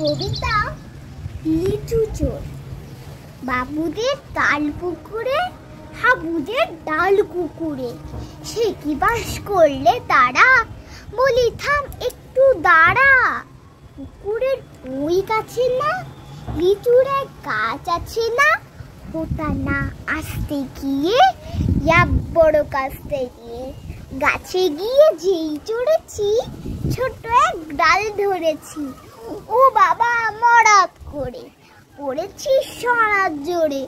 কবিতা লিচু চোর। বাবুদের তাল পুকুরে, হাবুদের ডাল কুকুরে, সে কি বাস করলে তারা, বলি থাম একটু দাঁড়া। পুকুরের ওই গাছে না লিচুর এক গাছ আছে না, ওটা না আসতে গিয়ে বড় কাছতে গিয়ে গাছে গিয়ে যেই চড়েছি, ছোট এক ডাল ধরেছি। ও বাবা মরাত করে পড়েছি সরাত জোরে,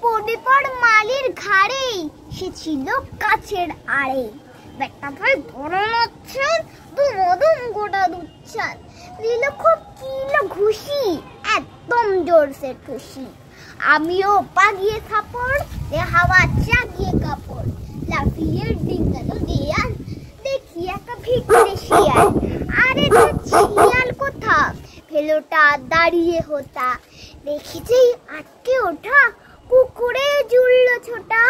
পড়ে পর মালির ঘাড়েই, সে ছিল কাছের আড়ে। বেটা ভাই গরম হচ্ছে, দুমদুম গোটা দুচ্ছান দিল খুব কিলো ঘুষি, একদম জোরসে ঠুসি। আমিও পাগিয়ে থাপড়, হাওয়া চাগিয়ে কাপড়, লাফিয়ে ডিঙ্গালো দেয়াল, দেখি একটা ভিখারি শিয়াল। আরে শিয়াল কোথা, ফেলোটা দাঁড়িয়ে হোতা, দেখেছেই আটকে ওঠা, কুকুরে জুড়লো ছোটা।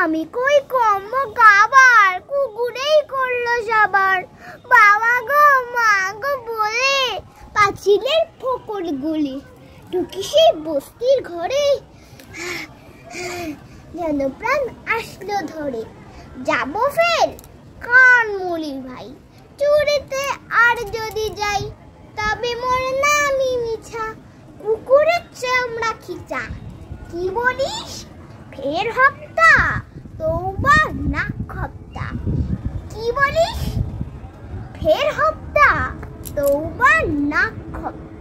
আমি কই কম গাবার, কুকুরেই করলো সবার। বাবা গো মা গো বলে পাঁচিলের ফোকর গুলি, ঢুকি সেই বস্তির ঘরে, যেন প্রাণ আসলো ধরে। যাবো ফের কান মুলি ভাই, চুরিতে আর যদি যাই, তবে মোর নামই মিছা, কুকুরের চামড়া খিচা। কি বলিস ফের হপ্তা, তৌবা না খপ্তা। কি বলিস ফের হপ্তা, তৌবা না খপ্তা।